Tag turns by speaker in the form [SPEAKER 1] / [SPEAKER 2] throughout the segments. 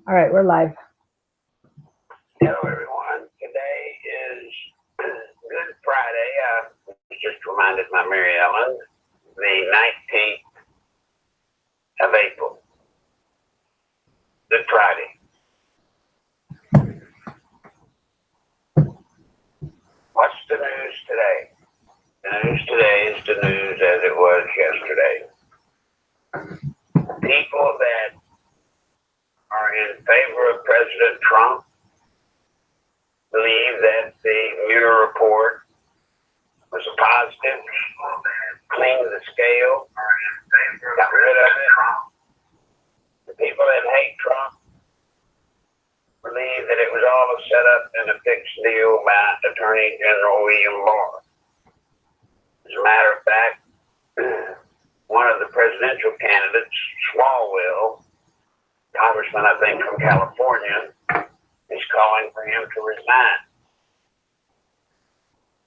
[SPEAKER 1] All right, we're live.
[SPEAKER 2] Hello, everyone. Today is Good Friday. Just reminded my Mary Ellen, the 19th of April. Good Friday. What's the news today? The news today is the news as it was yesterday. People that are in favor of President Trump believe that the Mueller report was a positive, cleaned the scale, got rid of it. The people that hate Trump believe that it was all a setup and a fixed deal by Attorney General William Barr. As a matter of fact, one of the presidential candidates, Swalwell, congressman, I think, from California, is calling for him to resign.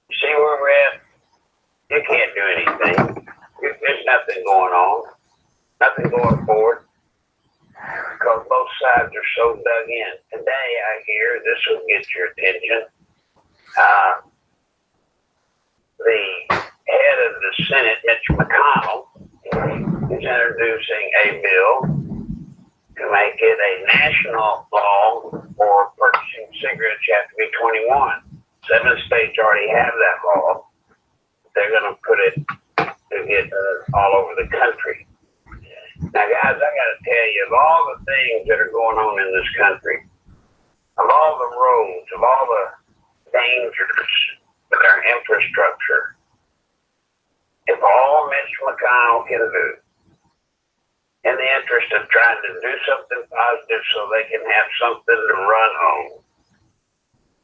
[SPEAKER 2] You see where we're at? You can't do anything. There's nothing going on, nothing going forward, because both sides are so dug in. Today, I hear, this will get your attention, the head of the Senate, Mitch McConnell, is introducing a bill to make it a national law for purchasing cigarettes. You have to be 21. 7 states already have that law. They're going to put it to get all over the country. Now, guys, I got to tell you, of all the things that are going on in this country, of all the roads, of all the dangers with our infrastructure, if all Mitch McConnell can do, in the interest of trying to do something positive so they can have something to run on,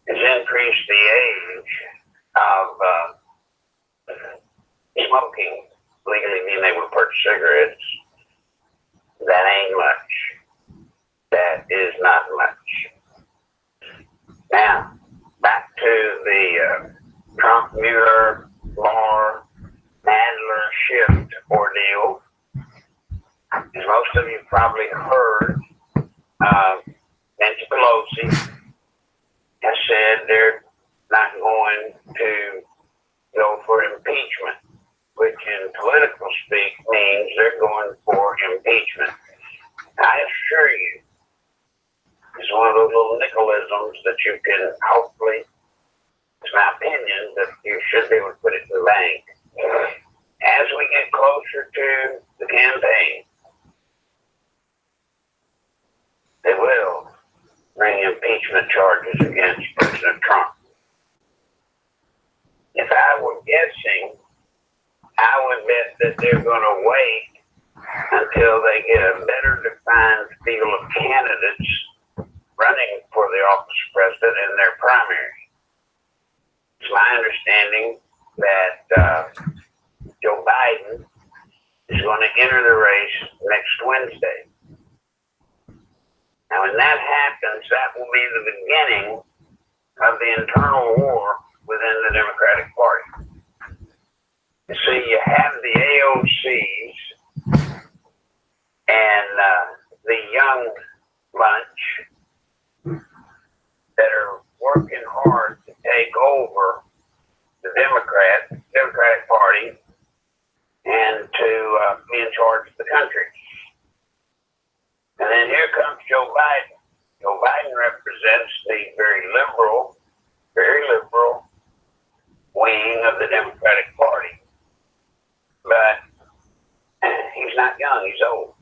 [SPEAKER 2] is increase the age of smoking, legally being able to purchase cigarettes, that ain't much. That is not much. Now, back to the Trump, Mueller, Barr, Nadler shift ordeal. As most of you probably heard, Nancy Pelosi has said they're not going to go for impeachment, which in political speak means they're going for impeachment. I assure you, it's one of those little Nicholisms that you can hopefully, it's my opinion, that you should be able to put it in the bank. As we get closer to the campaign, they will bring impeachment charges against President Trump. If I were guessing, I would bet that they're going to wait until they get a better defined field of candidates running for the office of president in their primary. It's my understanding that Joe Biden is going to enter the race next Wednesday. Now, when that happens, that will be the beginning of the internal war within the Democratic Party. You see, you have the AOCs and the young bunch that are working hard to take over the Democratic Party and to be in charge of the country. And then here comes Joe Biden. Joe Biden represents the very liberal wing of the Democratic Party. But he's not young, he's old.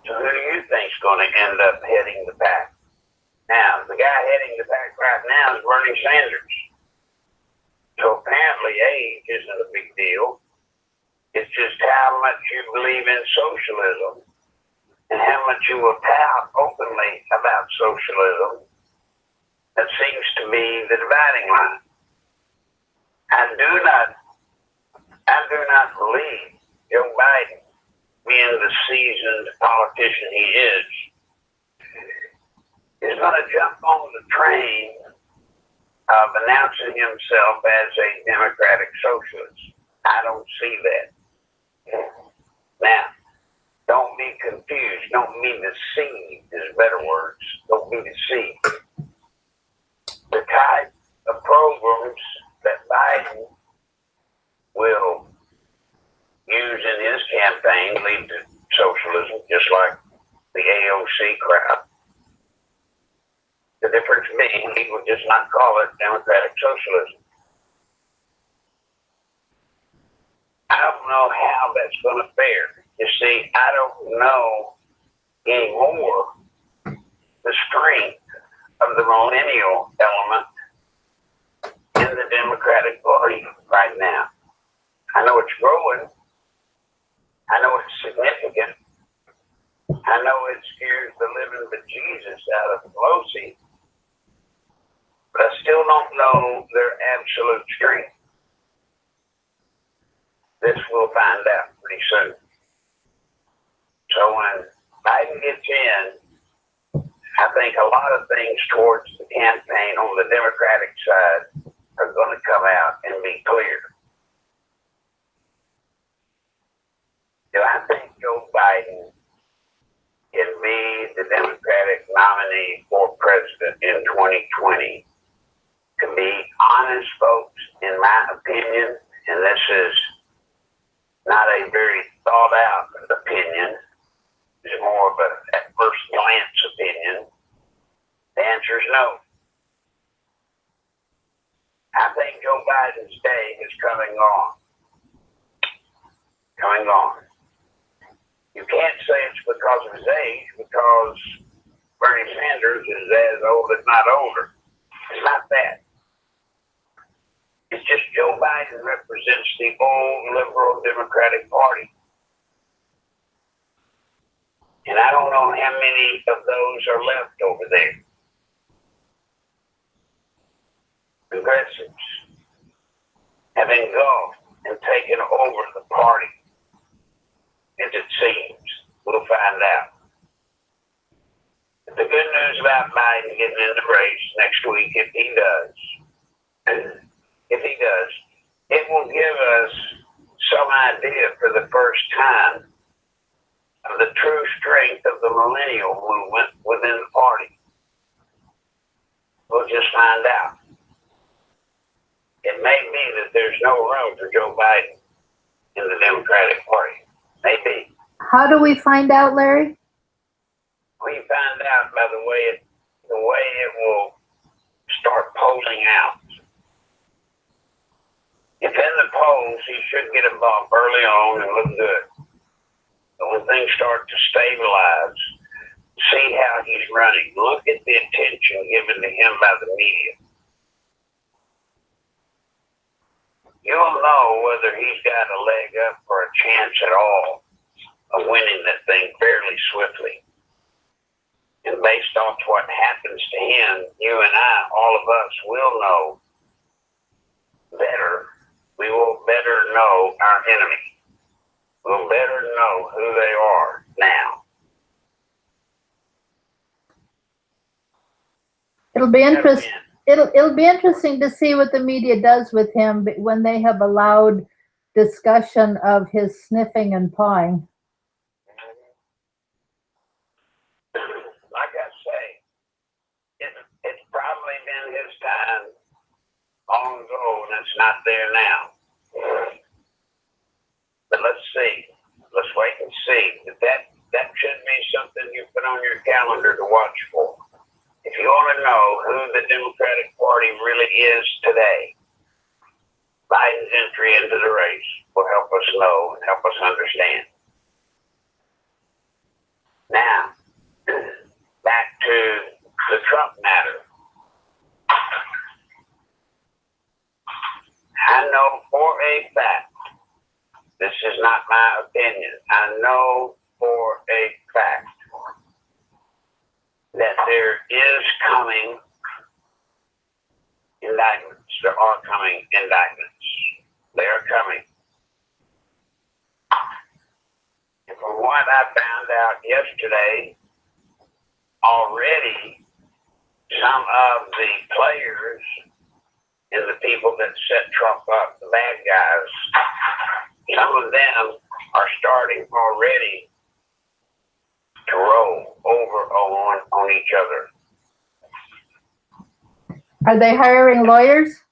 [SPEAKER 2] So who do you think is going to end up heading the pack? Now, the guy heading the pack right now is Bernie Sanders. So apparently age isn't a big deal. It's just how much you believe in socialism and how much you will tout openly about socialism. That seems to be the dividing line. I do not believe Joe Biden, being the seasoned politician he is going to jump on the train of announcing himself as a democratic socialist. I don't see that. Now, don't be confused. don't be deceived, is better words. Don't be deceived. The type of programs that Biden will use in his campaign lead to socialism, just like the AOC crowd. The difference being he would just not call it democratic socialism. I don't know how that's going to fare. You see, I don't know anymore the strength of the millennial element in the Democratic Party right now. I know it's growing. I know it's significant. I know it scares the living bejesus out of Pelosi, but I still don't know their absolute strength. This we'll find out pretty soon. So when Biden gets in, I think a lot of things towards the campaign on the Democratic side are going to come out and be clear. Do I think Joe Biden can be the Democratic nominee for president in 2020? To be honest, folks, in my opinion, and this is not a very thought out opinion, it's more of a at first glance opinion, the answer is no. I think Joe Biden's day is coming on. Coming on. You can't say it's because of his age, because Bernie Sanders is as old, if not older. It's not that. It's just Joe Biden represents the old liberal Democratic Party. And I don't know how many of those are left over there. Progressives have engulfed and taken over the party, as it seems. We'll find out. But the good news about Biden getting in the race next week, if he does, it will give us some idea for the first time of the true strength of the millennial movement within the party. We'll just find out. It may be that there's no room for Joe Biden in the Democratic Party. Maybe.
[SPEAKER 1] How do we find out, Larry?
[SPEAKER 2] We find out by the way it will start polling out. If in the polls he should get a bump early on and look good. But when things start to stabilize, see how he's running. Look at the attention given to him by the media. You'll know whether he's got a leg up or a chance at all of winning that thing fairly swiftly. And based off what happens to him, you and I, all of us, will know better. We will better know our enemy. We'll better know who they are now.
[SPEAKER 1] It'll be interesting. It'll be interesting to see what the media does with him when they have allowed discussion of his sniffing and pawing.
[SPEAKER 2] Like I say, it's probably been his time long ago, and it's not there now. But let's see. Let's wait and see. That should be something you put on your calendar to watch for. If you want to know who the Democratic Party really is today, Biden's entry into the race will help us know and help us understand. Now, back to the Trump matter. I know for a fact, this is not my opinion, I know for a fact that there is coming indictments. There are coming indictments. They are coming. And from what I found out yesterday, already some of the players and the people that set Trump up, the bad guys, some of them are starting already to roll on each other.
[SPEAKER 1] Are they hiring lawyers?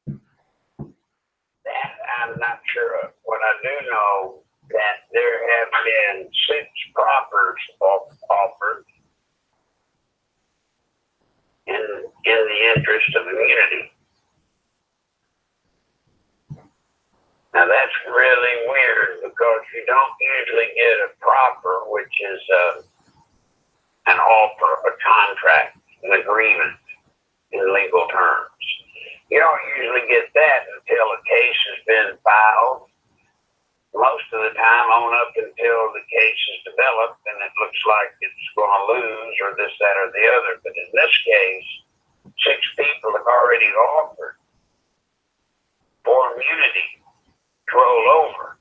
[SPEAKER 2] That I'm not sure of. What I do know that there have been 6 proffers offered in the interest of immunity. Now that's really weird because you don't usually get a proffer, which is an offer, a contract, an agreement in legal terms. You don't usually get that until a case has been filed. Most of the time on up until the case is developed and it looks like it's going to lose or this, that, or the other. But in this case, 6 people have already offered for immunity to roll over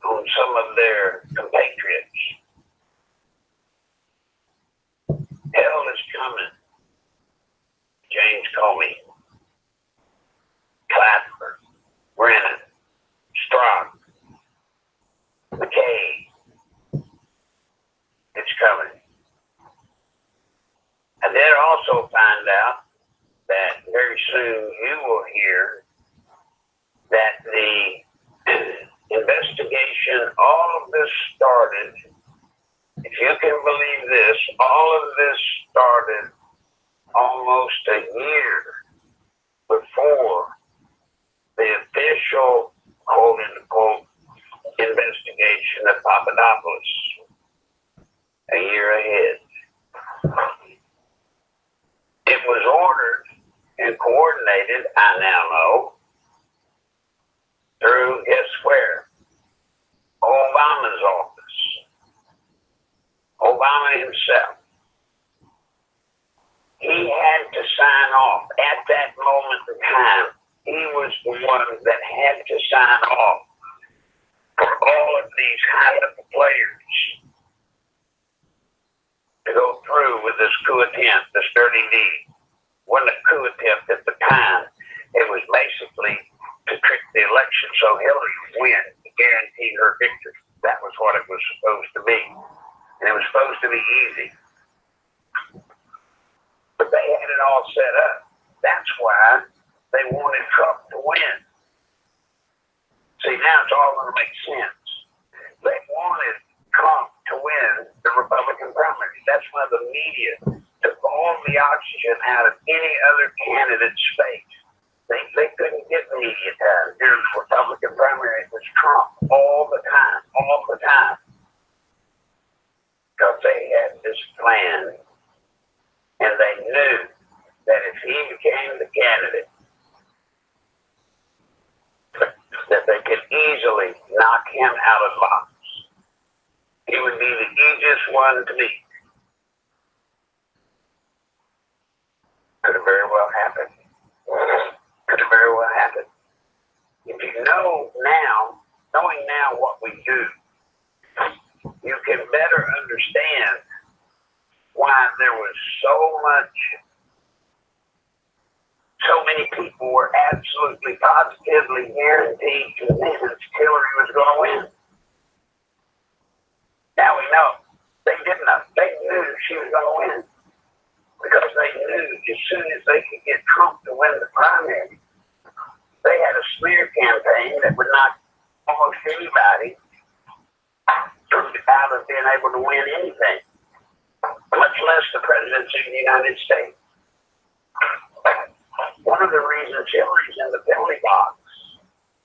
[SPEAKER 2] on some of their compatriots. Hell is coming. James Comey, Clapper, Brennan, Strzok, McKay. It's coming. I did also find out that very soon you will hear that the investigation, all of this started, if you can believe this, all of this started almost a year before the official quote unquote investigation of Papadopoulos, a year ahead. It was ordered and coordinated, I now know, through, guess where? Obama's office. Obama himself. He had to sign off at that moment in time. He was the one that had to sign off for all of these high-level players to go through with this coup attempt, this dirty deed. Wasn't a coup attempt at the time. It was basically to trick the election so Hillary would win, to guarantee her victory. That was what it was supposed to be. And it was supposed to be easy. But they had it all set up. That's why they wanted Trump to win. See, now it's all going to make sense. They wanted Trump to win the Republican primary. That's why the media took all the oxygen out of any other candidate's face. They couldn't get media time during the Republican primary. It was Trump all the time. Because they had this plan, and they knew that if he became the candidate, that they could easily knock him out of the box. He would be the easiest one to beat. Could have very well happened. Could have very well happened. If you know now, knowing now what we do, you can better understand why there was so many people were absolutely positively guaranteed convinced Hillary was going to win. Now we know. They didn't know. They knew she was going to win. Because they knew as soon as they could get Trump to win the primary, they had a smear campaign that would knock almost anybody out of being able to win anything, much less the presidency of the United States. One of the reasons Hillary's in the penalty box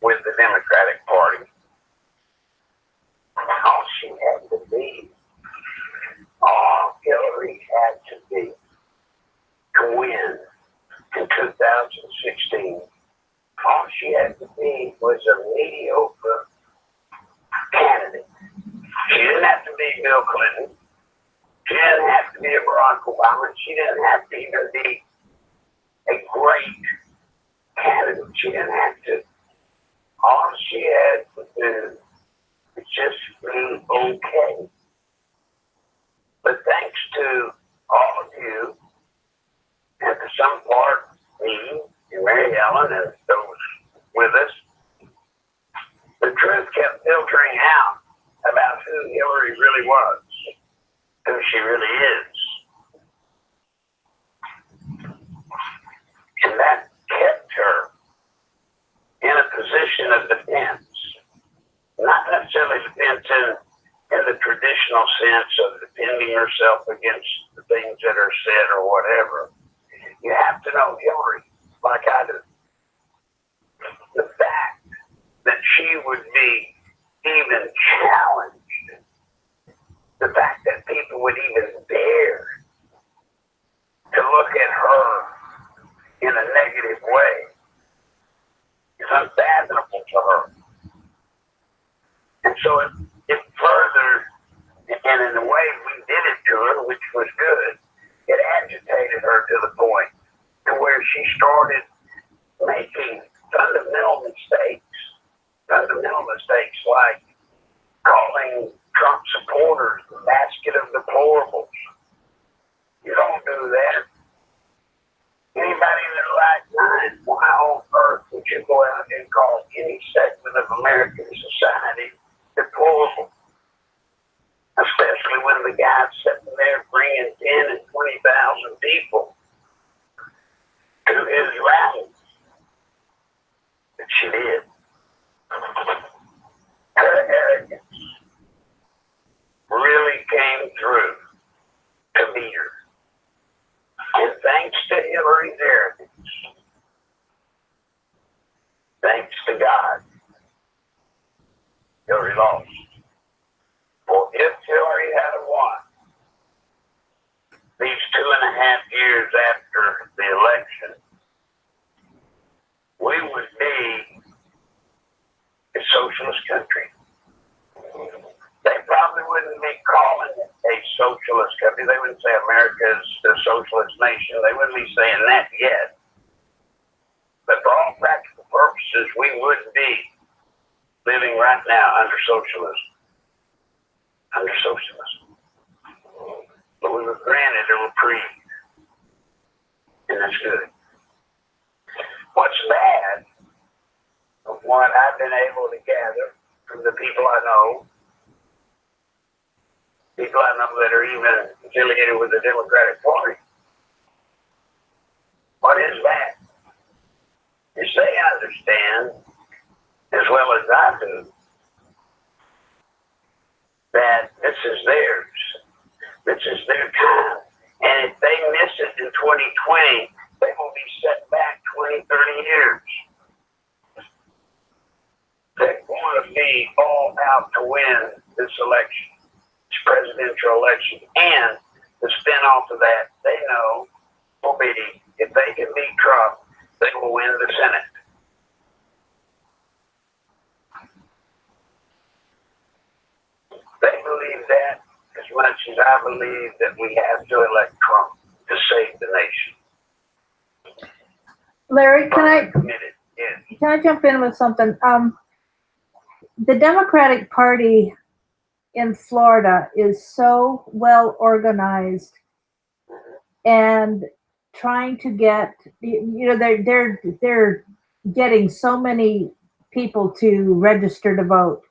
[SPEAKER 2] with the Democratic Party, all she had to be, all Hillary had to be to win in 2016, all she had to be was a mediocre candidate. She didn't have to be Bill Clinton. She didn't have to be a Barack Obama. She didn't have to even be a great candidate. She didn't have to. All she had to do was just be okay. But thanks to all of you, and to some part me and Mary Ellen and those with us, the truth kept filtering out about who Hillary really was, who she really is. position of defense, not necessarily defense in the traditional sense of defending yourself against the things that are said or whatever. You have to know Hillary, like I do. The fact that she would be even challenged, the fact that people would even dare to look at her in a negative way is unfathomable to her. And so it further, and in the way we did it to her, which was good, it agitated her to the point to where she started making fundamental mistakes like calling Trump supporters the basket of deplorables. You don't do that. Anybody in their right mind, why on earth would you go out and call any segment of American society deplorable? Especially when the guy's sitting there bringing 10 and 20,000 people to his rallies. But she did. Her arrogance really came through to meet her. And thanks to Hillary's arrogance, thanks to God, Hillary lost. For if Hillary had won, these 2.5 years after the election, we would be a socialist country. They probably wouldn't be calling it a socialist country. They wouldn't say America's a socialist nation. They wouldn't be saying that yet. But for all practical purposes, we would be living right now under socialism. Under socialism. But we were granted a reprieve. And that's good. What's bad, of what I've been able to gather from the people I know that are even affiliated with the Democratic Party, what is that? Is they understand, as well as I do, that this is theirs. This is their time. And if they miss it in 2020, they will be set back 20, 30 years. They're going to be all out to win this election, this presidential election. And the spin-off of that, they know, will be, if they can beat Trump, they will win the Senate. They believe that as much as I believe that we have to elect Trump to save the nation.
[SPEAKER 1] Larry, can
[SPEAKER 2] Yes.
[SPEAKER 1] I jump in with something? The Democratic Party in Florida is so well organized and trying to get, they're getting so many people to register to vote.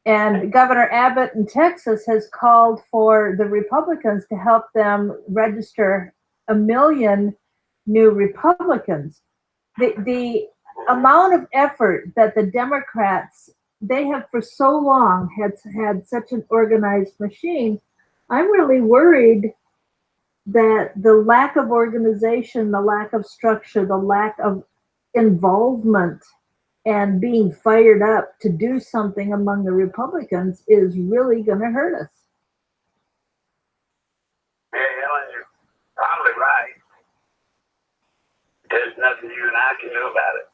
[SPEAKER 1] And Governor Abbott in Texas has called for the Republicans to help them register 1 million new Republicans. The amount of effort that the Democrats, they have for so long had such an organized machine. I'm really worried that the lack of organization, the lack of structure, the lack of involvement and being fired up to do something among the Republicans is really going to hurt us.
[SPEAKER 2] Yeah, Ellen, you're probably right. There's nothing you and I can do about it.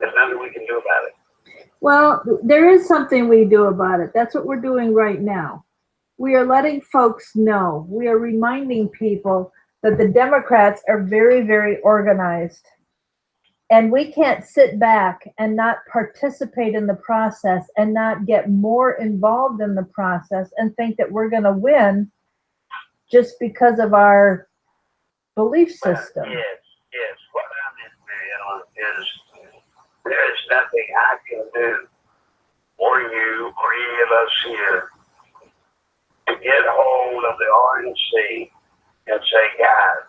[SPEAKER 2] There's nothing we can do about it.
[SPEAKER 1] Well, there is something we do about it. That's what we're doing right now. We are letting folks know. We are reminding people that the Democrats are very, very organized. And we can't sit back and not participate in the process and not get more involved in the process and think that we're going to win just because of our belief system.
[SPEAKER 2] Yes. What I meant, Mary Ellen, is there is nothing I can do, or you, or any of us here, to get hold of the RNC and say, guys,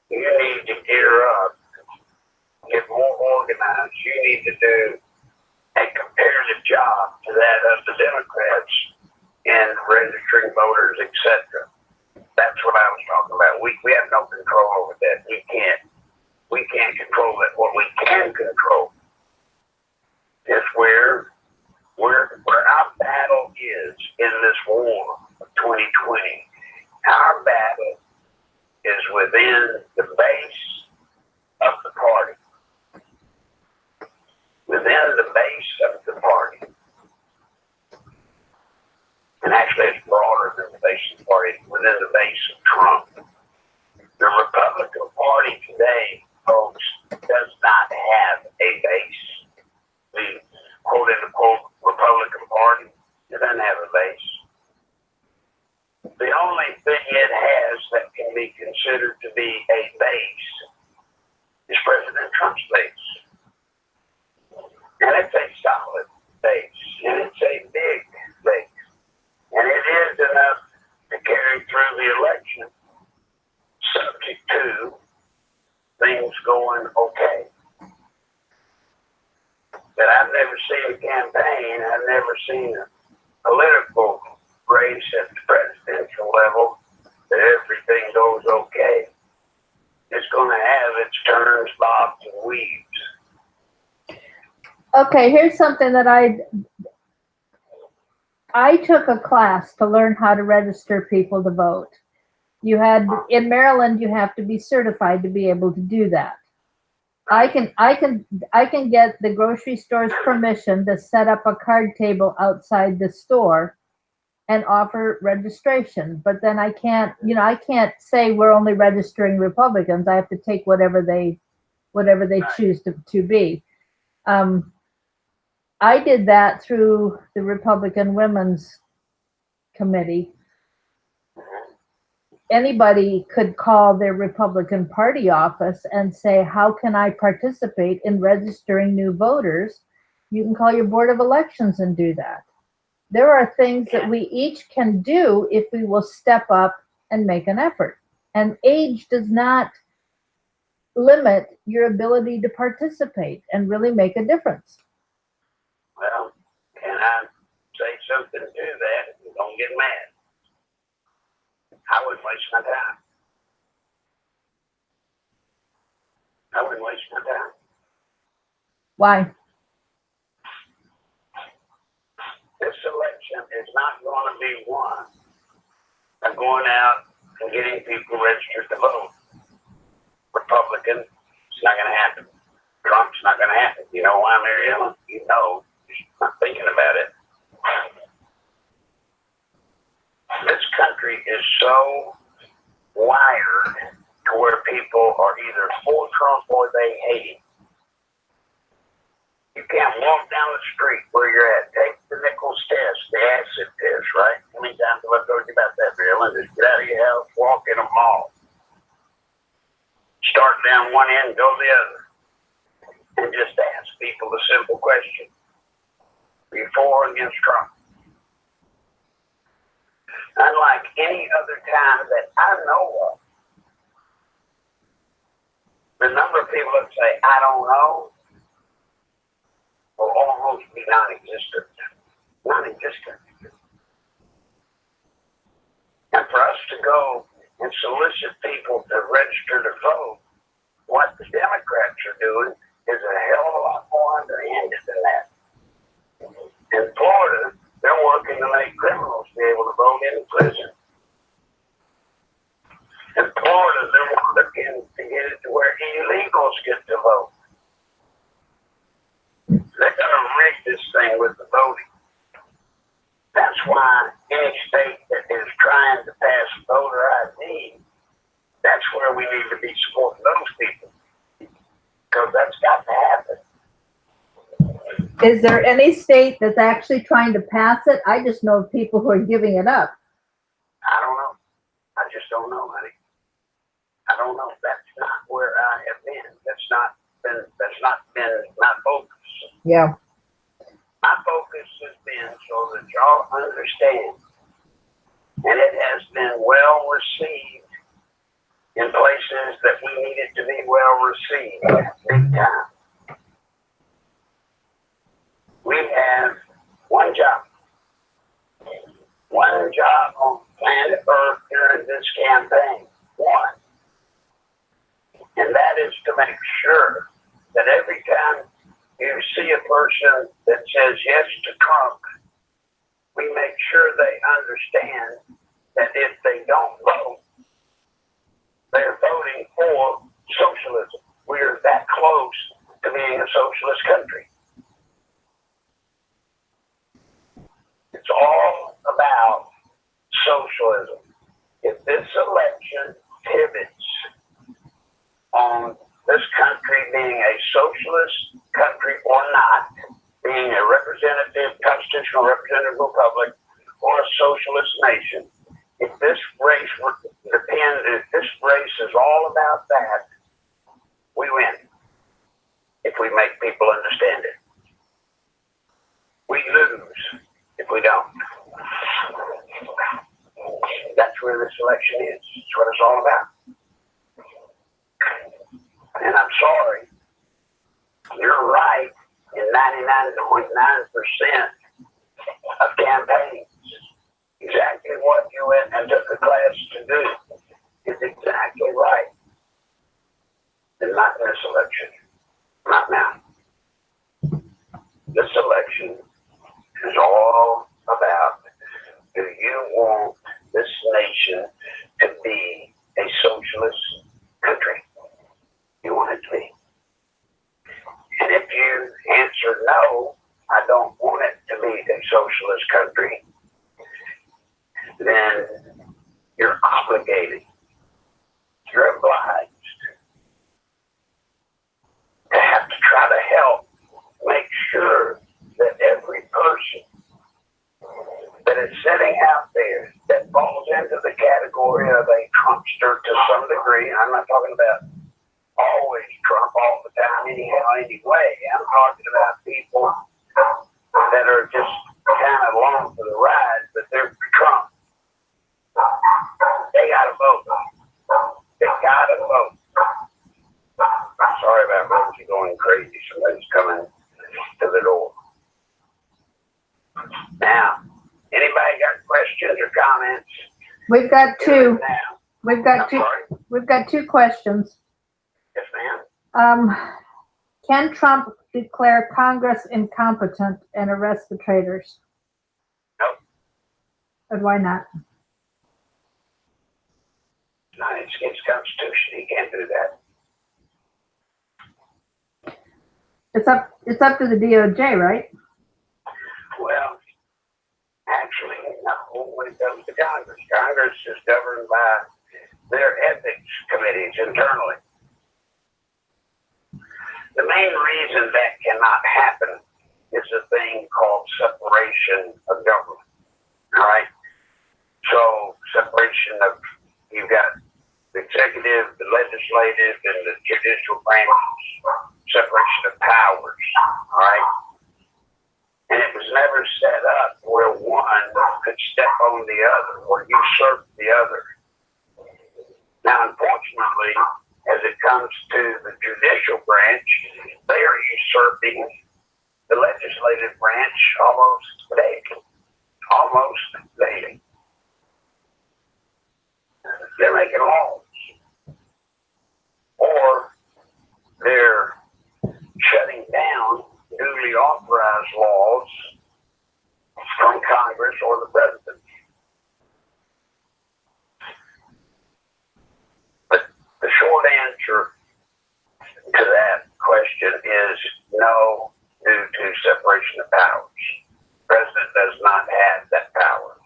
[SPEAKER 2] you need to gear up. get more organized. You need to do a comparative job to that of the Democrats in registering voters, etc. That's what I was talking about. We have no control over that. We can't control that. What we can control is where our battle is in this war of 2020. Our battle is within the base of the party. Within the base of the party. And actually it's broader than the base of the party, within the base of Trump. The Republican Party today, folks, does not have a base. The quote-unquote Republican Party, it doesn't have a base. The only thing it has that can be considered to be a base is President Trump's base. And it's a solid base, and it's a big base. And it is enough to carry through the election, subject to things going okay. But I've never seen a campaign, I've never seen a political race at the presidential level that everything goes okay. It's going to have its turns, bobs, and weaves.
[SPEAKER 1] Okay, here's something that I took a class to learn how to register people to vote. You had, in Maryland, you have to be certified to be able to do that. I can get the grocery store's permission to set up a card table outside the store and offer registration, but then I can't say we're only registering Republicans. I have to take whatever they choose to be. I did that through the Republican Women's Committee. Anybody could call their Republican Party office and say, how can I participate in registering new voters? You can call your Board of Elections and do that. There are things that we each can do if we will step up and make an effort. And age does not limit your ability to participate and really make a difference.
[SPEAKER 2] Well, can I say something to that? Don't get mad. I wouldn't waste my time. I wouldn't waste my time.
[SPEAKER 1] Why?
[SPEAKER 2] This election is not going to be won by going out and getting people registered to vote. Republican, it's not going to happen. Trump's not going to happen. You know why, Mary Ellen? You know, just not thinking about it. This country is so wired to where people are either for Trump or they hate him. You can't walk down the street where you're at. Take the Nichols test, the acid test, right? How many times have I told you about that, Bill? And just get out of your house, walk in a mall. Start down one end, go the other. And just ask people the simple question. Are you for or against Trump? Unlike any other time that I know of, the number of people that say, I don't know, will almost be non-existent. Non-existent. And for us to go and solicit people to register to vote, what the Democrats are doing is a hell of a lot more underhanded than that. In Florida, they're working to make criminals be able to vote in prison. In Florida, they're working to get it to where illegals get to vote. They're going to rig this thing with the voting. That's why any state that is trying to pass voter ID, that's where we need to be supporting those people. Because that's got to happen.
[SPEAKER 1] Is there any state that's actually trying to pass it? I just know of people who are giving it up.
[SPEAKER 2] I don't know. I just don't know, honey. I don't know. That's not where I have been. That's not been my focus.
[SPEAKER 1] Yeah.
[SPEAKER 2] My focus has been so that y'all understand, and it has been well received in places that we needed to be well received, big time. We have one job on planet Earth during this campaign. One. And that is to make sure that every time you see a person that says yes to Trump, we make sure they understand that if they don't vote, they're voting for socialism. We're that close to being a socialist country. It's all about socialism. If this election pivots on this country being a socialist country or not, being a constitutional representative republic or a socialist nation, if this race is all about that, we win. If we make people understand it. We lose if we don't. That's where this election is. It's what it's all about. And I'm sorry, you're right in 99.9% of campaigns. Exactly what you went and took a class to do is exactly right. And not in this election. Not now. This election is all about, do you want this nation to be a socialist country? You want it to be. And if you answer no, I don't want it to be a socialist country, then you're obligated, you're obliged to have to try to help make sure that every person that is sitting out there that falls into the category of a Trumpster to some degree, and I'm not talking about always Trump all the time anyhow, anyway. I'm talking about people that are just kind of along for the ride, but they're for Trump. They gotta vote. They gotta vote. Sorry about Rosie going crazy. Somebody's coming to the door. Now, anybody got questions or comments?
[SPEAKER 1] We've got two.
[SPEAKER 2] Now.
[SPEAKER 1] We've got two questions.
[SPEAKER 2] Yes, ma'am.
[SPEAKER 1] Can Trump declare Congress incompetent and arrest the traitors?
[SPEAKER 2] No.
[SPEAKER 1] And why not?
[SPEAKER 2] Not against the Constitution. He can't do that.
[SPEAKER 1] It's up to the DOJ, right?
[SPEAKER 2] Well, actually, no. When it comes to Congress, Congress is governed by their ethics committees internally. The main reason that cannot happen is a thing called separation of government. All right? So, separation of, you've got the executive, the legislative, and the judicial branches. Separation of powers. All right? And it was never set up where one could step on the other or usurp the other. Now, unfortunately, as it comes to the judicial branch, they are usurping the legislative branch almost daily. Almost daily. They're making laws. Or they're shutting down newly authorized laws from Congress or the president. But the short answer to that question is no, due to separation of powers. The president does not have that power.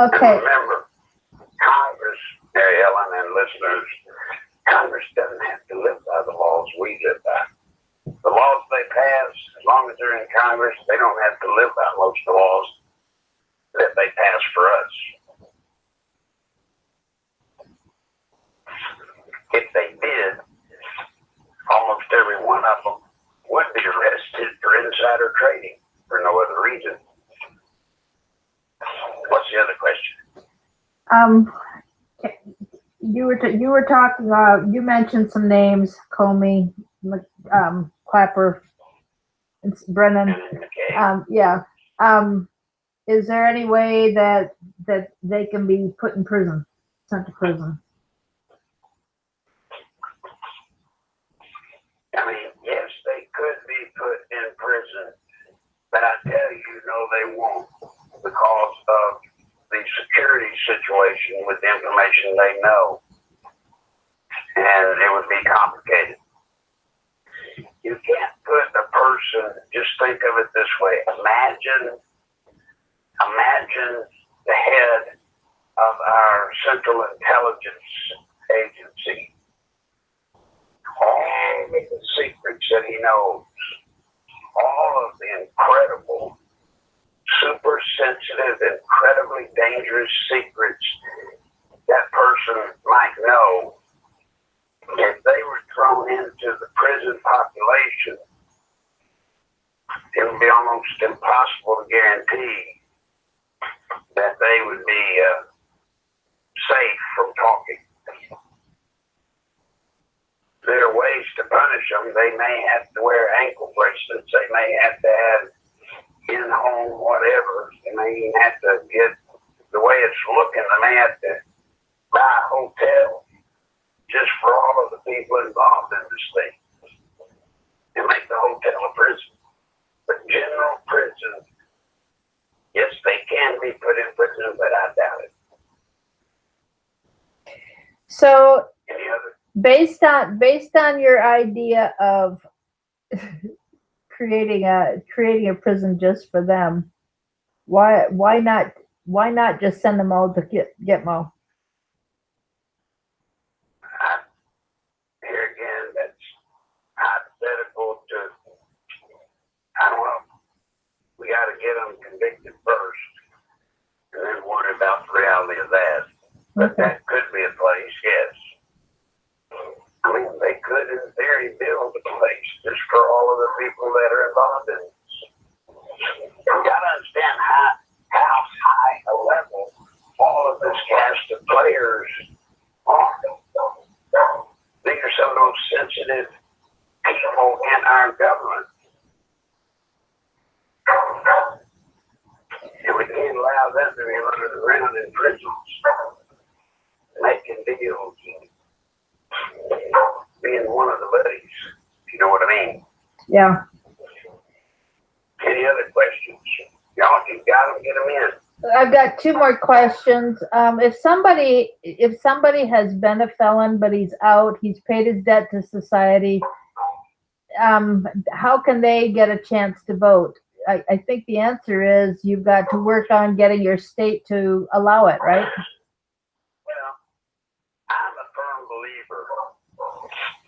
[SPEAKER 1] Okay.
[SPEAKER 2] And remember, Congress, Mary Ellen and listeners, Congress doesn't have to live by the laws we live by. The laws they pass, as long as they're in Congress, they don't have to live by most of the laws that they pass for us. If they did, almost every one of them would be arrested for insider trading for no other reason.
[SPEAKER 1] Um, you were talking. You mentioned some names: Comey, Clapper, and Brennan.
[SPEAKER 2] Okay.
[SPEAKER 1] Yeah. Is there any way that they can be put in prison, sent to prison?
[SPEAKER 2] I mean, yes, they could be put in prison, but I tell you, no, they won't, because of the security situation with the information they know, and it would be complicated. You can't put a person, just think of it this way, imagine the head of our Central Intelligence Agency, all of the secrets that he knows, all of the incredible, super sensitive, incredibly dangerous secrets that person might know. If they were thrown into the prison population, it would be almost impossible to guarantee that they would be safe from talking. There are ways to punish them. They may have to wear ankle bracelets. They may have to have in-home whatever. They may even have to get, the way it's looking, they may have to buy a hotel just for all of the people involved in this thing and make the hotel a prison. But general prison, yes, they can be put in prison, but I doubt it.
[SPEAKER 1] So,
[SPEAKER 2] Any other?
[SPEAKER 1] based on your idea of creating a prison just for them, why not just send them all to Gitmo?
[SPEAKER 2] Here again, that's hypothetical to, I don't know. We got to get them convicted first and then worry about the reality of that. But
[SPEAKER 1] Okay.
[SPEAKER 2] that could be a place, yes. I mean, they could, in theory, build a place just for all of the people that are involved in this. You got to understand how high a level all of this cast of players are. These are some of those sensitive people in our government. And we can't allow them to be running around in prisons, making deals, being one of the buddies, if you know what I mean.
[SPEAKER 1] Yeah.
[SPEAKER 2] Any other questions? Y'all, if you got them, get them in.
[SPEAKER 1] I've got two more questions. If somebody has been a felon but he's out, he's paid his debt to society, how can they get a chance to vote? I think the answer is you've got to work on getting your state to allow it, right?
[SPEAKER 2] Well, I'm a firm believer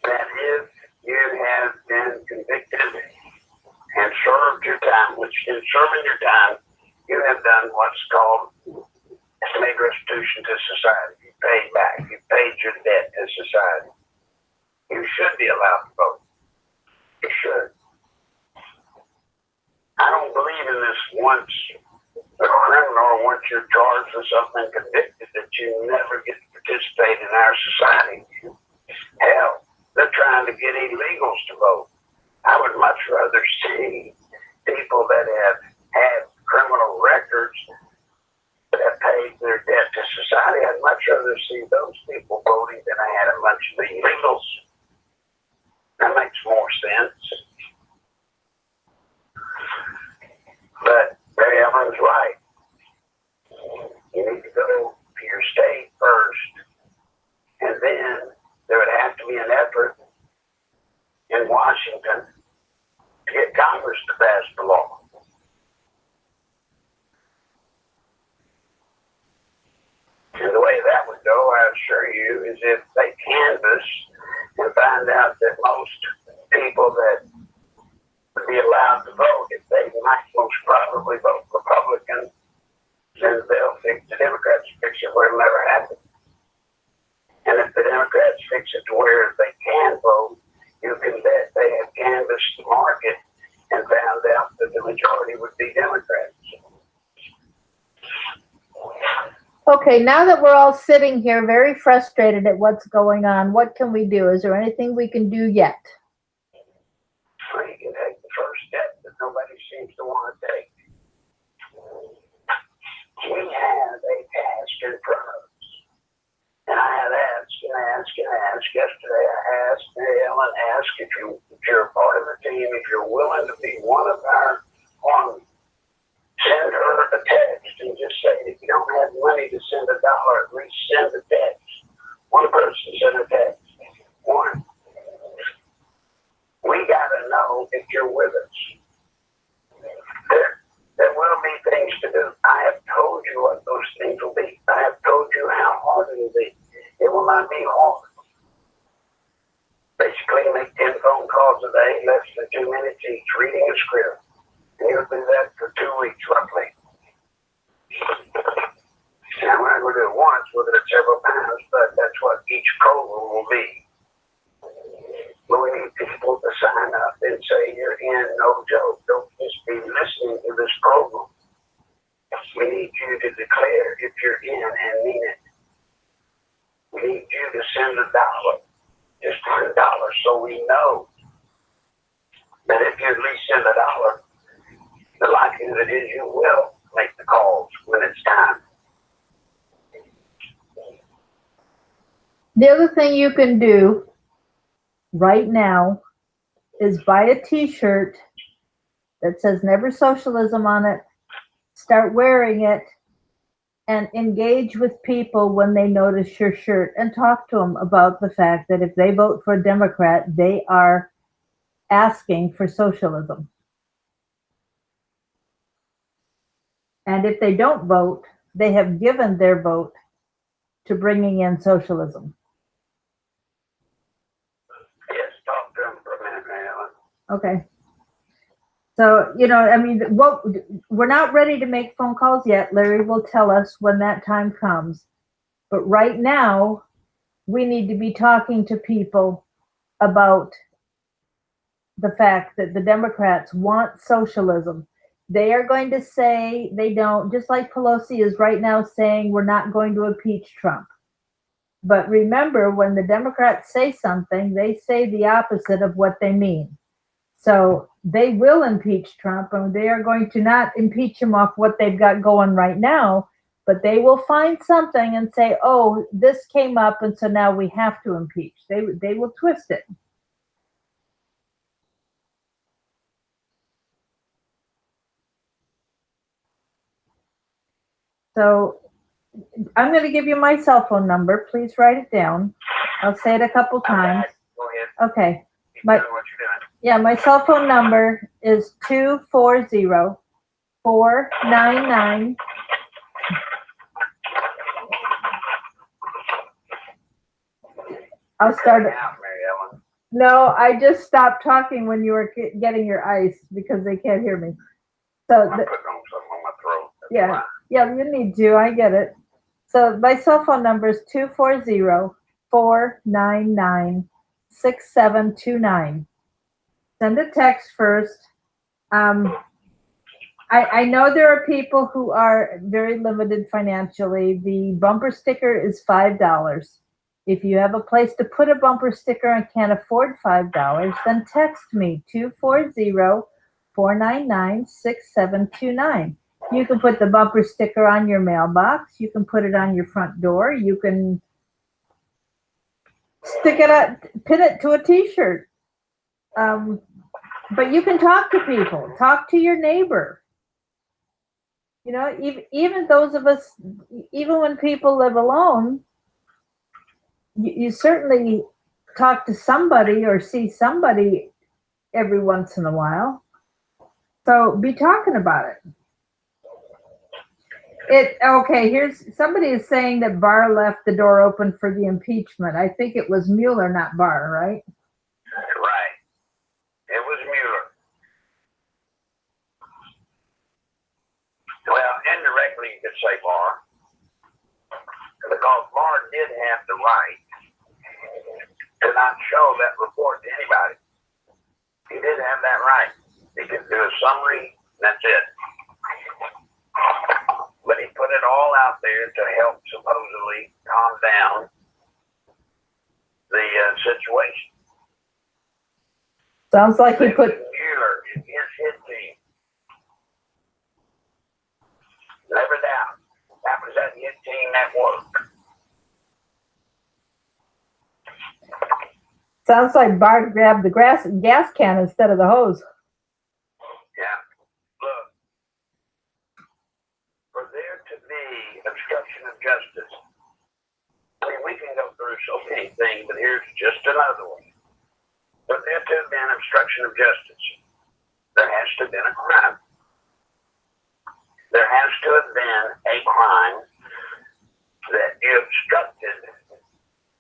[SPEAKER 2] that if you have been convicted and served your time, which in serving your time, you have done what's called made restitution to society. You paid back. You paid your debt to society. You should be allowed to vote. You should. I don't believe in this once a criminal, once you're charged with something and convicted, that you never get to participate in our society. Hell, they're trying to get illegals to vote. I would much rather see people that have had criminal records that have paid their debt to society. I'd much rather see those people voting than I had a bunch of illegals. That makes more sense. But Barry Ellen's right. You need to go to your state first, and then there would have to be an effort in Washington to get Congress to pass the law. And the way that would go, I assure you, is if they canvass and find out that most people that would be allowed to vote, if they might most probably vote Republican, then they'll fix the Democrats, fix it where it'll never happen. And if the Democrats fix it to where they can vote, you can bet they have canvassed the market and found out that the majority would be Democrats.
[SPEAKER 1] Okay, now that we're all sitting here very frustrated at what's going on, what can we do? Is there anything we can do yet?
[SPEAKER 2] Well, you can take the first step that nobody seems to want to take. We have a task in front of us. And I have asked and asked and asked. Yesterday I asked Mary Ellen, if you're a part of the team, if you're willing to be one of our army, send her a text and just say, if you don't have money to send $1, at least send a text. One person send a text. One. We got to know if you're with us. There will be things to do. I have told you what those things will be. I have told you how hard it will be. It will not be hard. Basically, make 10 phone calls a day, less than 2 minutes each, reading a script. And you'll do that for 2 weeks, roughly. Now, we're not going to do it once, we'll do it several times, but that's what each program will be. But we need people to sign up and say you're in, no joke. Don't just be listening to this program. We need you to declare if you're in and mean it. We need you to send $1, just $1, so we know that if you at least send $1, the likelihood is you will make the calls when it's time.
[SPEAKER 1] The other thing you can do right now is buy a t-shirt that says Never Socialism on it, start wearing it, and engage with people when they notice your shirt and talk to them about the fact that if they vote for a Democrat, they are asking for socialism. And if they don't vote, they have given their vote to bringing in socialism.
[SPEAKER 2] Yes, talk to them for a minute, Mary Ellen.
[SPEAKER 1] Okay. So, I mean, we're not ready to make phone calls yet. Larry will tell us when that time comes. But right now, we need to be talking to people about the fact that the Democrats want socialism. They are going to say they don't, just like Pelosi is right now saying we're not going to impeach Trump. But remember, when the Democrats say something, they say the opposite of what they mean. So they will impeach Trump, and they are going to not impeach him off what they've got going right now, but they will find something and say, oh, this came up, and so now we have to impeach. They will twist it. So I'm going to give you my cell phone number. Please write it down. I'll say it a couple times.
[SPEAKER 2] Go ahead.
[SPEAKER 1] Okay.
[SPEAKER 2] Keep doing what you're doing.
[SPEAKER 1] Yeah, my cell phone number is 240-499. I'll start it.
[SPEAKER 2] Out, Mary Ellen.
[SPEAKER 1] No, I just stopped talking when you were getting your ice because they can't hear me. So
[SPEAKER 2] I'm putting on something on my throat. That's
[SPEAKER 1] yeah,
[SPEAKER 2] why.
[SPEAKER 1] yeah, you need to. I get it. So my cell phone number is 240-499-6729. Send a text first. I know there are people who are very limited financially. The bumper sticker is $5. If you have a place to put a bumper sticker and can't afford $5, then text me 240-499-6729. You can put the bumper sticker on your mailbox. You can put it on your front door. You can stick it up, pin it to a t-shirt. But you can talk to people. Talk to your neighbor. Even those of us, even when people live alone, you certainly talk to somebody or see somebody every once in a while. So be talking about it. Here's somebody is saying that Barr left the door open for the impeachment. I think it was Mueller, not Barr, right?
[SPEAKER 2] Right. It was Mueller. Well, indirectly you could say Barr, because Barr did have the right to not show that report to anybody. He did have that right. He could do a summary, and that's it. But he put it all out there to help situation.
[SPEAKER 1] Sounds like he put.
[SPEAKER 2] Mueller is his team. Never doubt. That was that his team that worked.
[SPEAKER 1] Sounds like Bart grabbed the gas can instead of the hose.
[SPEAKER 2] Yeah. Look, for there to be obstruction of justice, I mean, we can go through so many things, but here's just another one. For there to have been obstruction of justice, there has to have been a crime. There has to have been a crime that you obstructed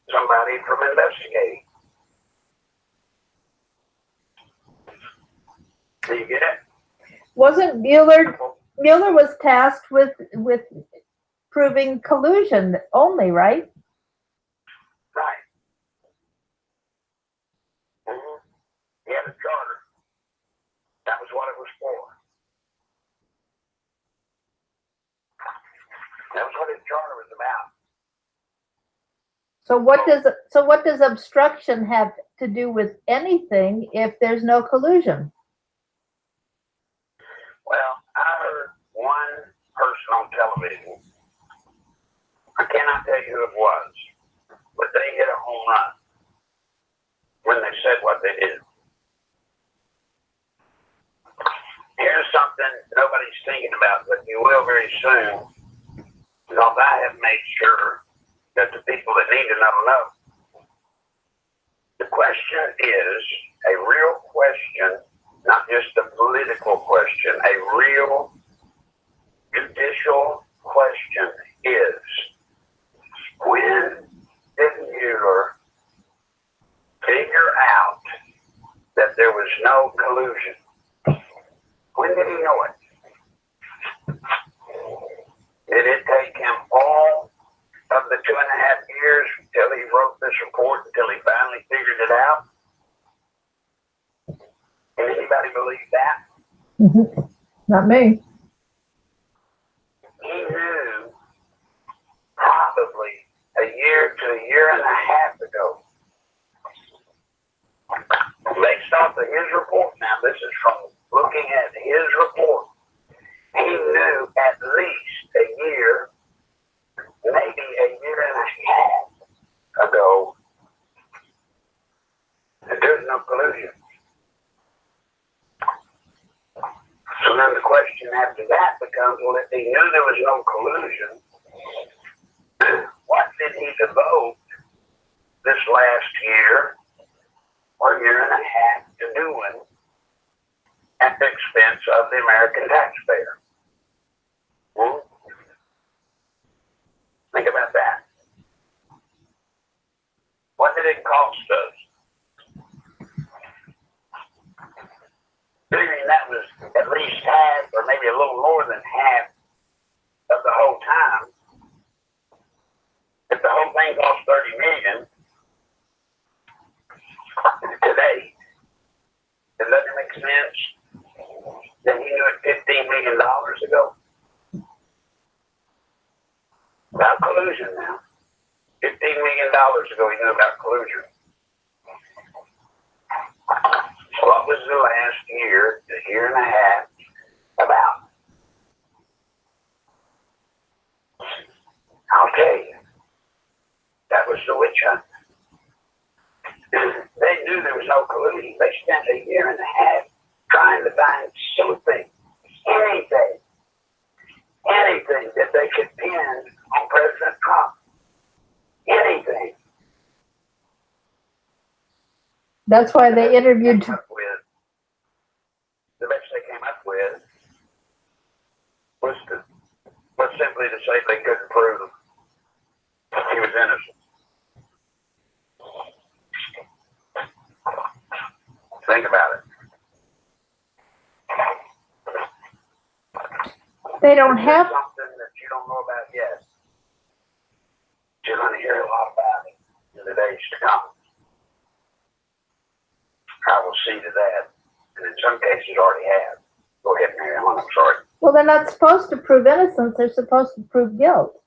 [SPEAKER 2] somebody from investigating. Do you get it?
[SPEAKER 1] Wasn't Mueller was tasked with proving collusion only, right?
[SPEAKER 2] Right. Mm-hmm. He had a charter. That was what it was for. That was what his charter was about.
[SPEAKER 1] So what does obstruction have to do with anything if there's no collusion?
[SPEAKER 2] Well, I heard one person on television. I cannot tell you who it was, but they hit a home run when they said what they did. Here's something nobody's thinking about, but you will very soon, because I have made sure that the people that need to know. The question is a real question, not just a political question, a real judicial question is, when did Mueller figure out that there was no collusion? When did he know it? Did it take him all of the 2.5 years until he wrote this report, until he finally figured it out? Can anybody believe that?
[SPEAKER 1] Mm-hmm. Not me.
[SPEAKER 2] He knew probably a year to a year and a half ago, based off of his report. Now, this is from looking at his report. He knew at least a year, maybe a year and a half ago, that there's no collusion. So then the question after that becomes, well, if he knew there was no collusion, what did he devote this last year or year and a half to doing at the expense of the American taxpayer? Think about that. What did it cost us? Figuring that was at least half or maybe a little more than half of the whole time. If the whole thing cost $30 million today, does that make sense? That he knew it $15 million ago. About collusion now. $15 million ago he knew about collusion. What was the last year, a year and a half, about? I'll tell you. That was the witch hunt. They knew there was no collusion. They spent a year and a half trying to find something, anything that they could pin on President Trump. Anything.
[SPEAKER 1] That's why they interviewed.
[SPEAKER 2] The best they came up with was simply to say they couldn't prove he was innocent. Think about it.
[SPEAKER 1] They don't have
[SPEAKER 2] something that you don't know about yet. You're going to hear a lot about it in the days to come. I will see to that, and in some cases already have. Go ahead, Mary Ellen, I'm sorry.
[SPEAKER 1] Well, they're not supposed to prove innocence. They're supposed to prove guilt.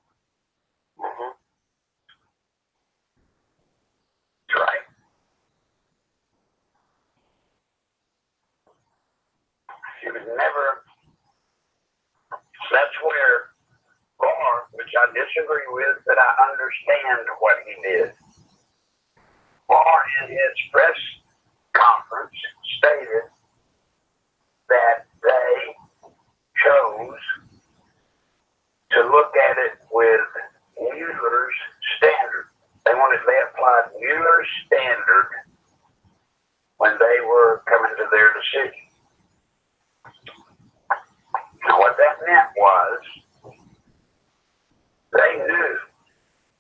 [SPEAKER 2] Mm-hmm. That's right. He was never, that's where Barr, which I disagree with, but I understand what he did. Barr in his press conference stated that they chose to look at it with Mueller's standard. They applied Mueller's standard when they were coming to their decision. Now, what that meant was they knew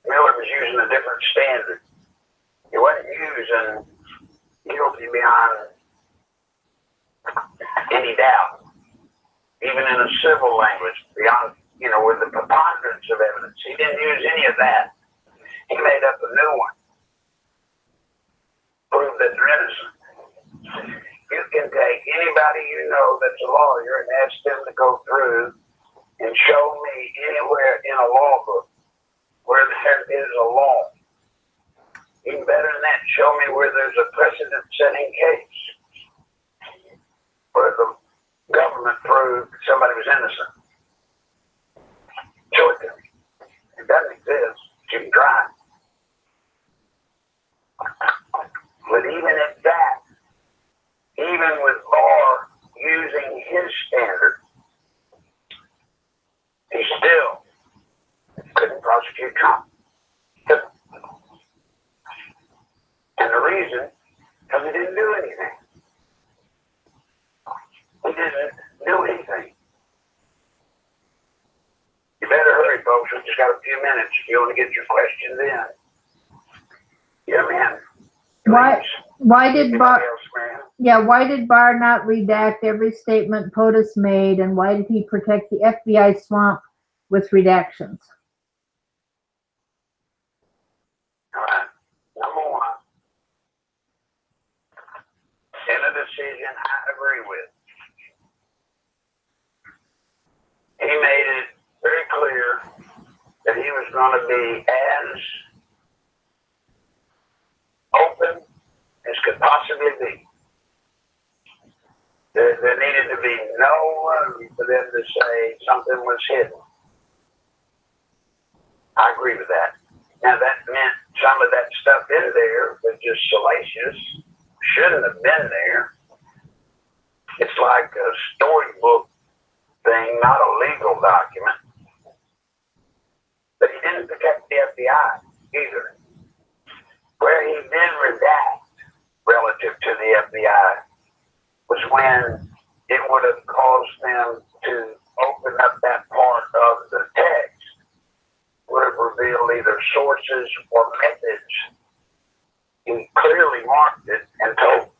[SPEAKER 2] Mueller was using a different standard. He wasn't using guilty beyond any doubt, even in a civil language, beyond, with the preponderance of evidence. He didn't use any of that. He made up a new one. Prove that they're innocent. You can take anybody you know that's a lawyer and ask them to go through and show me anywhere in a law book where there is a law. Even better than that, show me where there's a precedent-setting case where the government proved somebody was innocent. Show it to me. It doesn't exist. You can try. But even at that, even with Barr using his standard, he still couldn't prosecute Trump. And the reason, because he didn't do anything. He didn't do anything. You better hurry, folks. We just got a few minutes if you want to get your questions in. Yeah, man.
[SPEAKER 1] Why did Barr? Yeah, why did Barr not redact every statement POTUS made, and why did he protect the FBI swamp with redactions?
[SPEAKER 2] All right. Number one, in a decision I agree with, he made it very clear that he was going to be as open as could possibly be. There needed to be no room for them to say something was hidden. I agree with that. Now that meant some of that stuff in there was just salacious, shouldn't have been there. It's like a storybook thing, not a legal document. But he didn't protect the FBI either. Where he did redact relative to the FBI was when it would have caused them to open up that part of the text, would have revealed either sources or methods. He clearly marked it and told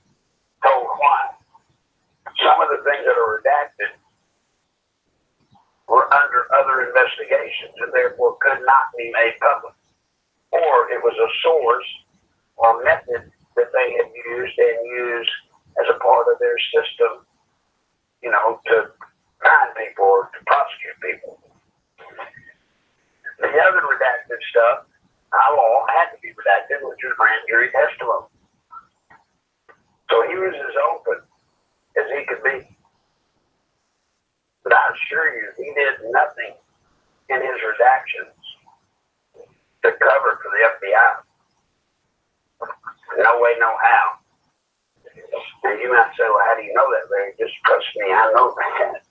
[SPEAKER 2] why. Some of the things that are redacted were under other investigations and therefore could not be made public. Or it was a source or method that they had used and used as a part of their system, to find people or to prosecute people. The other redacted stuff, by law, had to be redacted, which was grand jury testimony. So he was as open as he could be. But I assure you, he did nothing in his redactions to cover for the FBI. No way, no how. And you might say, well, how do you know that, Larry? Just trust me, I know that.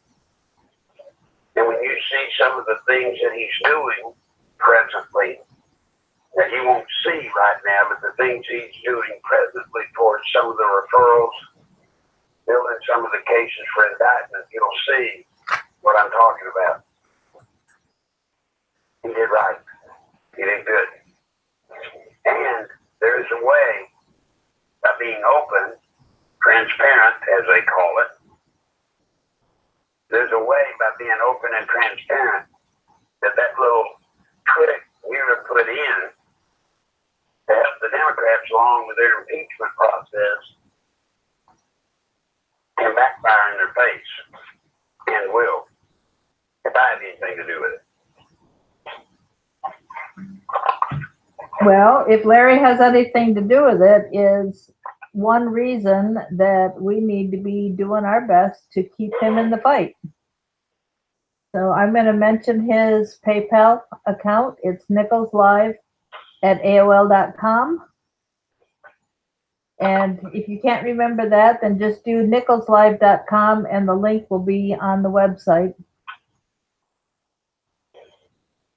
[SPEAKER 2] And when you see some of the things that he's doing presently, that you won't see right now, but the things he's doing presently towards some of the referrals, building some of the cases for indictment, you'll see what I'm talking about. He did right. He did good. And there is a way, by being open, transparent, as they call it, there's a way by being open and transparent that little trick Mueller put in to help the Democrats along with their impeachment process can backfire in their face and will, if I have anything to do with it.
[SPEAKER 1] Well, if Larry has anything to do with it, is one reason that we need to be doing our best to keep him in the fight. So I'm going to mention his PayPal account. It's nicholslive@aol.com. And if you can't remember that, then just do nicholslive.com and the link will be on the website.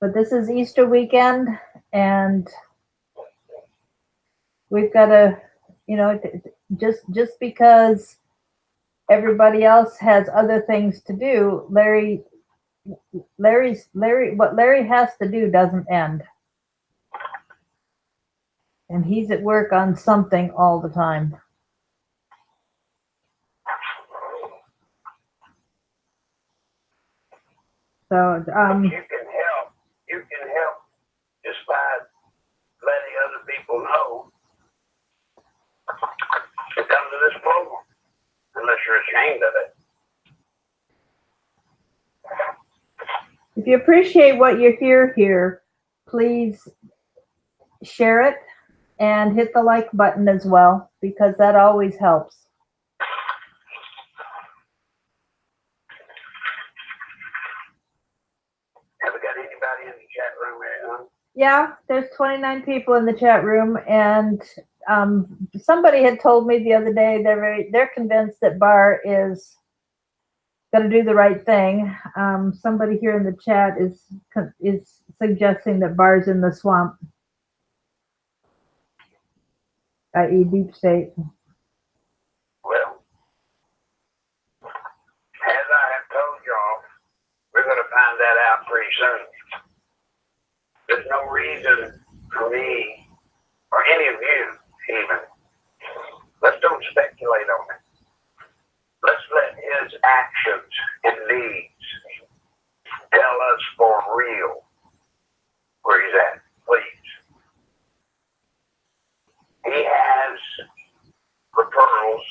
[SPEAKER 1] But this is Easter weekend and we've got to, just because everybody else has other things to do, what Larry has to do doesn't end. And he's at work on something all the time. So,
[SPEAKER 2] you can help. You can help just by letting other people know to come to this program, unless you're ashamed of it.
[SPEAKER 1] if you appreciate what you hear here, please share it and hit the like button as well, because that always helps.
[SPEAKER 2] Have we got anybody in the chat room here?
[SPEAKER 1] Yeah, there's 29 people in the chat room, and somebody had told me the other day they're convinced that Bar is going to do the right thing. Somebody here in the chat is suggesting that Bar's in the swamp, i.e. deep state.
[SPEAKER 2] Well, as I have told y'all, we're going to find that out pretty soon. There's no reason for me, or any of you even, let's don't speculate on it. Let's let his actions and deeds tell us for real where he's at, please. He has referrals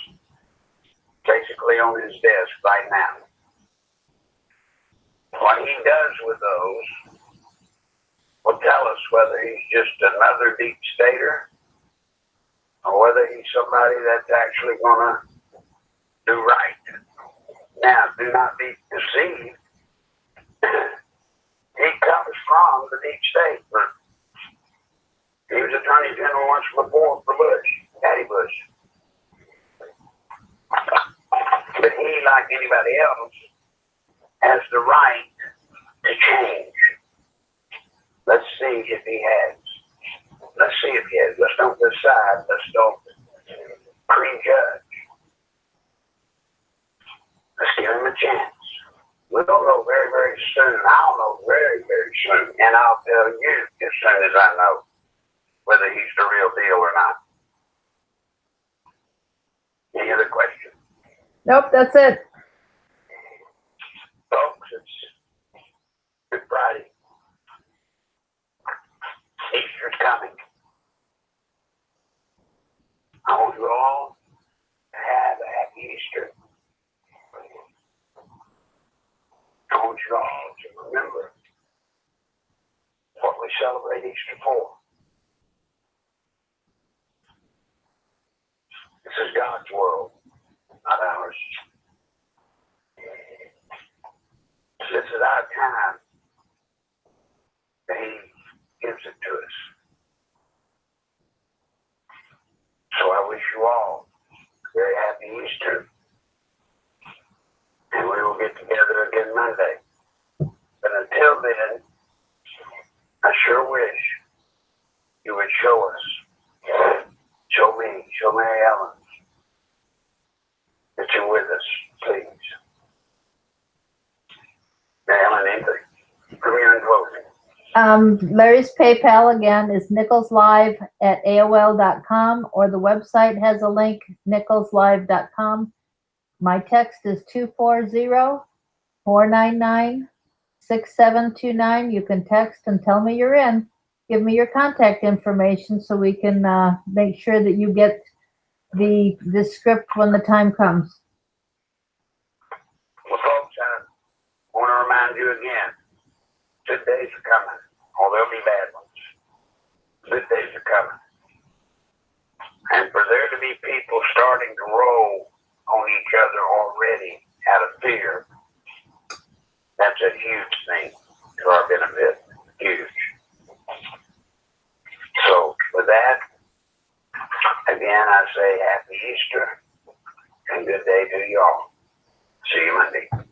[SPEAKER 2] basically on his desk right now. What he does with those will tell us whether he's just another deep stater or whether he's somebody that's actually going to do right. Now, do not be deceived. He comes from the deep state. He was Attorney General once before for Bush, Daddy Bush. But he, like anybody else, has the right to change. Let's see if he has. Let's see if he has. Let's don't decide. Let's don't prejudge. Let's give him a chance. We'll know very, very soon. I'll know very, very soon. And I'll tell you as soon as I know whether he's the real deal or not. Any other questions?
[SPEAKER 1] Nope, that's it.
[SPEAKER 2] Folks, it's Good Friday. Easter's coming. I want you all to have a happy Easter. I want you all to remember what we celebrate Easter for. This is God's world, not ours. This is our time that He gives it to us. So I wish you all a very happy Easter. And we will get together again Monday. But until then, I sure wish you would show us, show me, show Mary Ellen, that you're with us, please. Mary Ellen, anything from you in closing?
[SPEAKER 1] Larry's PayPal again is nicholslive@aol.com, or the website has a link, nicholslive.com. My text is 240-499-6729. You can text and tell me you're in. Give me your contact information so we can make sure that you get the script when the time comes.
[SPEAKER 2] Well, folks, I want to remind you again, good days are coming. Oh, there'll be bad ones. Good days are coming. And for there to be people people starting to roll on each other already out of fear. That's a huge thing to our benefit. Huge. So with that, again, I say happy Easter and good day to y'all. See you Monday.